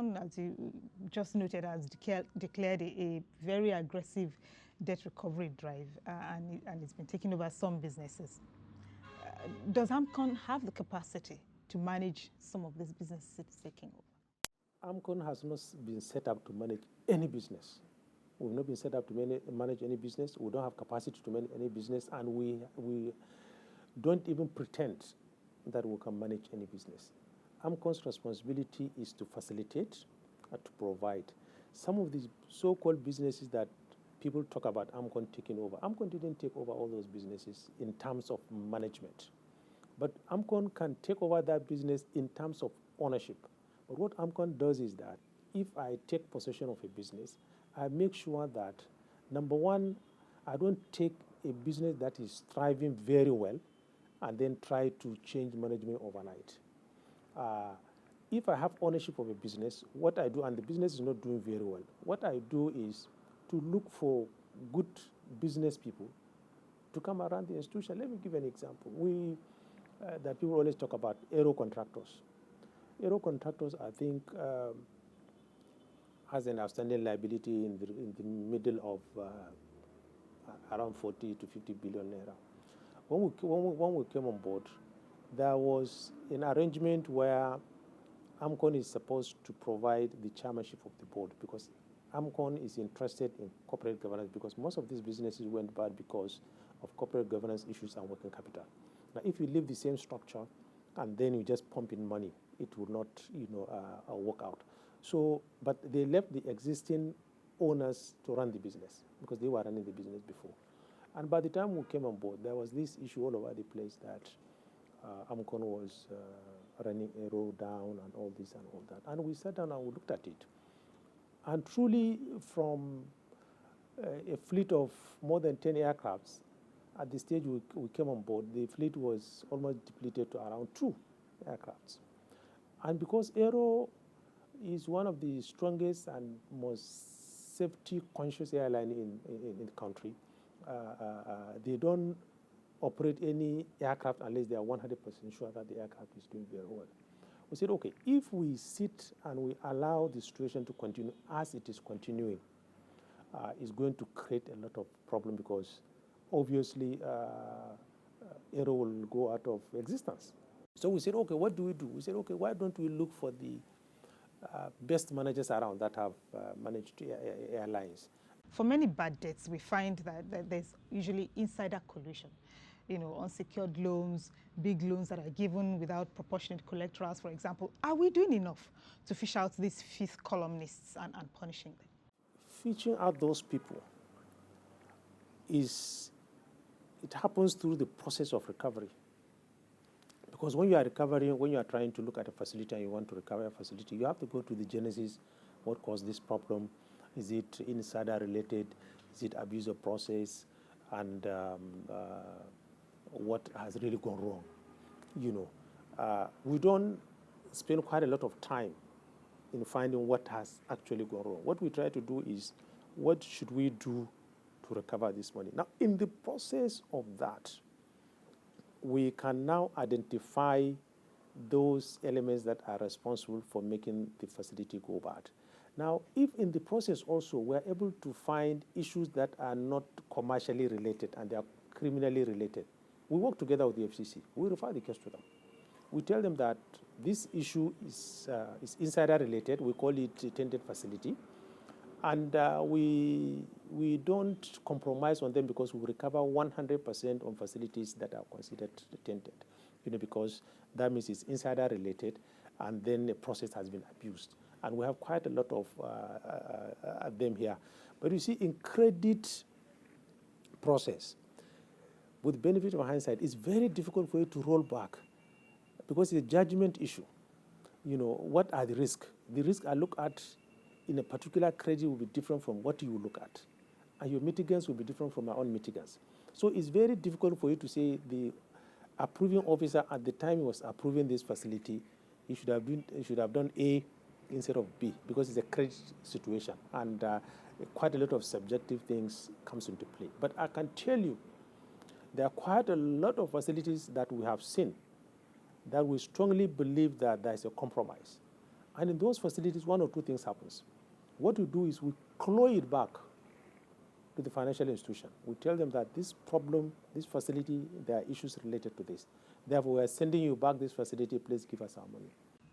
AMCON, as you just noted, has declared a very aggressive debt recovery drive, and it's been taking over some businesses. Does AMCON have the capacity to manage some of these businesses it's taking over? AMCON has not been set up to manage any business. We've not been set up to manage any business. We don't have capacity to manage any business, and we don't even pretend that we can manage any business. AMCON's responsibility is to facilitate and to provide. Some of these so-called businesses that people talk about AMCON taking over, AMCON didn't take over all those businesses in terms of management. But AMCON can take over that business in terms of ownership. But what AMCON does is that if I take possession of a business, I make sure that, number one, I don't take a business that is thriving very well and then try to change management overnight. If I have ownership of a business, what I do, and the business is not doing very well, what I do is to look for good business people to come around the institution. Let me give an example. That people always talk about aero contractors. Aero contractors, I think, has an outstanding liability in the middle of around 40 to 50 billion naira. When we came on board, there was an arrangement where AMCON is supposed to provide the chairmanship of the board, because AMCON is interested in corporate governance, because most of these businesses went bad because of corporate governance issues and working capital. Now, if you leave the same structure and then you just pump in money, it will not, work out. So, but they left the existing owners to run the business because they were running the business before. And by the time we came on board, there was this issue all over the place that AMCON was running Aero down and all this and all that. And we sat down and we looked at it. And truly, from a fleet of more than 10 aircrafts, at the stage we came on board, the fleet was almost depleted to around 2 aircrafts. And because Aero is one of the strongest and most safety-conscious airline in the country, they don't operate any aircraft unless they are 100% sure that the aircraft is doing very well. We said, okay, if we sit and we allow the situation to continue as it is continuing, it's going to create a lot of problem, because obviously Aero will go out of existence. So we said, okay, what do we do? We said, okay, why don't we look for the best managers around that have managed airlines? For many bad debts, we find that there's usually insider collusion. Unsecured loans, big loans that are given without proportionate collaterals, for example. Are we doing enough to fish out these fifth columnists and punishing them? Fishing out those people it happens through the process of recovery. Because when you are recovering, when you are trying to look at a facility and you want to recover a facility, you have to go to the genesis. What caused this problem? Is it insider related? Is it abuse of process? And what has really gone wrong? We don't spend quite a lot of time in finding what has actually gone wrong. What we try to do is, what should we do to recover this money? Now, in the process of that, we can now identify those elements that are responsible for making the facility go bad. Now, if in the process also we're able to find issues that are not commercially related and they are criminally related, we work together with the FCC. We refer the case to them. We tell them that this issue is insider related. We call it a tainted facility. And we don't compromise on them, because we recover 100% on facilities that are considered tainted, because that means it's insider related, and then the process has been abused. And we have quite a lot of them here. But you see, in credit process, with benefit of hindsight, it's very difficult for you to roll back, because it's a judgment issue. What are the risks? The risks I look at in a particular credit will be different from what you look at. And your mitigants will be different from our own mitigants. So it's very difficult for you to say the approving officer at the time he was approving this facility, he should have done A instead of B, because it's a credit situation. And quite a lot of subjective things comes into play. But I can tell you, there are quite a lot of facilities that we have seen that we strongly believe that there is a compromise. And in those facilities, one or two things happens. What we do is we claw it back to the financial institution. We tell them that this problem, this facility, there are issues related to this. Therefore, we are sending you back this facility, please give us our money.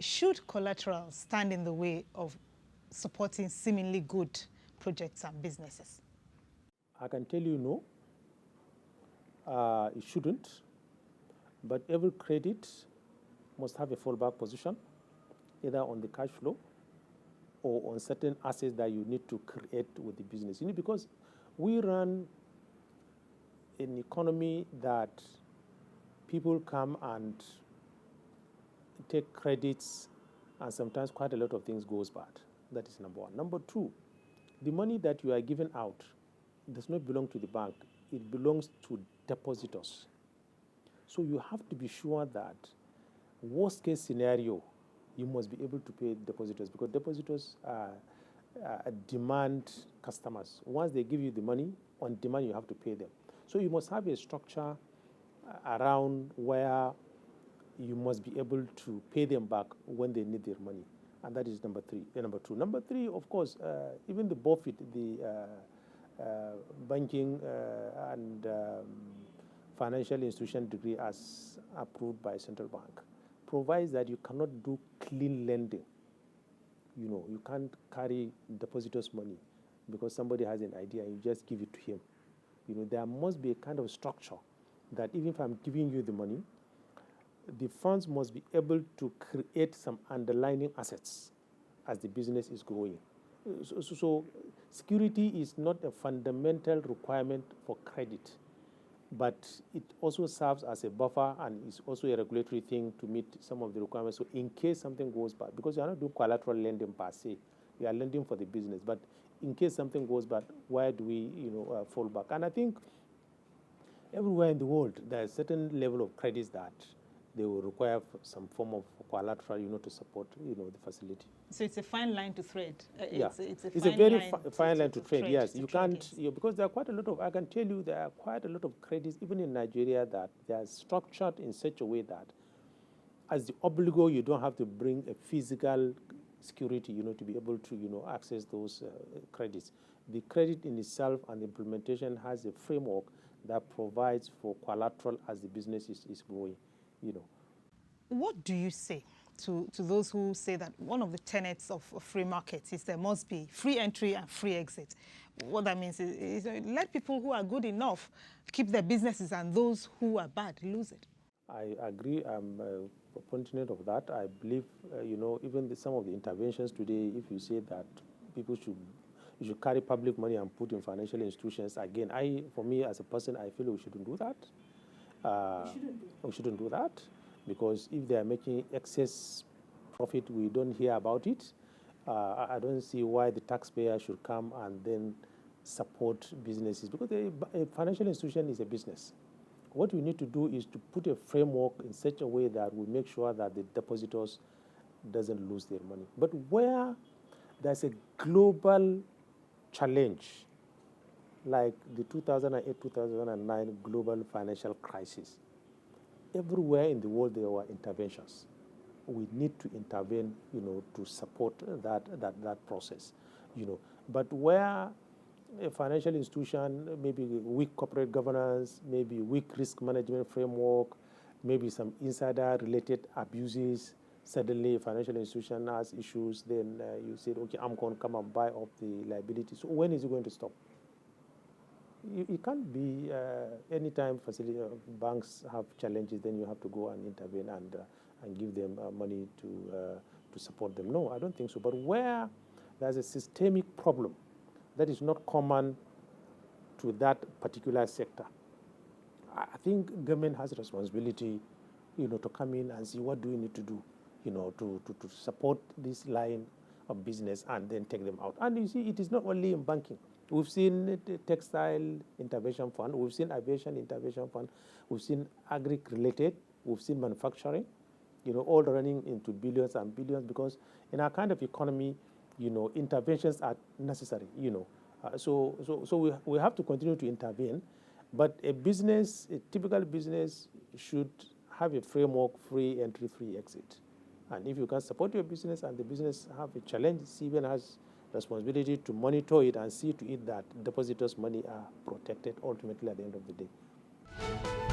Should collateral stand in the way of supporting seemingly good projects and businesses? I can tell you no, it shouldn't, but every credit must have a fallback position, either on the cash flow or on certain assets that you need to create with the business. Because we run an economy that people come and take credits, and sometimes quite a lot of things goes bad. That is number one. Number two, the money that you are giving out does not belong to the bank. It belongs to depositors. So you have to be sure that worst case scenario, you must be able to pay depositors, because depositors demand customers. Once they give you the money, on demand you have to pay them. So you must have a structure around where you must be able to pay them back when they need their money. And that is number two. Number three, of course, even the BOFIT, the banking and financial institution degree as approved by central bank, provides that you cannot do clean lending. You can't carry depositors' money because somebody has an idea and you just give it to him. There must be a kind of structure that even if I'm giving you the money, the funds must be able to create some underlying assets as the business is growing. So security is not a fundamental requirement for credit, but it also serves as a buffer and is also a regulatory thing to meet some of the requirements. So in case something goes bad, because you are not doing collateral lending per se, you are lending for the business, but in case something goes bad, where do we fall back? And I think everywhere in the world, there is a certain level of credits that they will require some form of collateral, to support, the facility. So it's a fine line to thread. It's a a very fine line to trade. Yes, you can't, because there are quite a lot of, I can tell you, there are quite a lot of credits, even in Nigeria, that they are structured in such a way that as the obligo, you don't have to bring a physical security, to be able to, access those credits. The credit in itself and the implementation has a framework that provides for collateral as the business is growing. What do you say to those who say that one of the tenets of free markets is there must be free entry and free exit? What that means is let people who are good enough keep their businesses and those who are bad lose it. I agree. I'm a proponent of that. I believe, even some of the interventions today, if you say that people you should carry public money and put in financial institutions, again, for me as a person, I feel we shouldn't do that. We shouldn't do that, because if they are making excess profit, we don't hear about it. I don't see why the taxpayer should come and then support businesses, because a financial institution is a business. What we need to do is to put a framework in such a way that we make sure that the depositors doesn't lose their money. But where there's a global challenge, like the 2008-2009 global financial crisis, everywhere in the world there were interventions. We need to intervene, to support that process, But where a financial institution, maybe weak corporate governance, maybe weak risk management framework, maybe some insider-related abuses, suddenly a financial institution has issues, then you said, okay, AMCON, come and buy up the liability. So when is it going to stop? It can't be anytime banks have challenges, then you have to go and intervene and give them money to support them. No, I don't think so. But where there's a systemic problem that is not common to that particular sector, I think government has a responsibility, to come in and see what do we need to do, to support this line of business and then take them out. And you see, it is not only in banking. We've seen textile intervention fund, we've seen aviation intervention fund, we've seen agri-related, we've seen manufacturing, all running into billions and billions, because in our kind of economy, interventions are necessary, So we have to continue to intervene, but a typical business should have a framework, free entry, free exit. And if you can support your business and the business have a challenge, CBN has responsibility to monitor it and see to it that depositors' money are protected ultimately at the end of the day.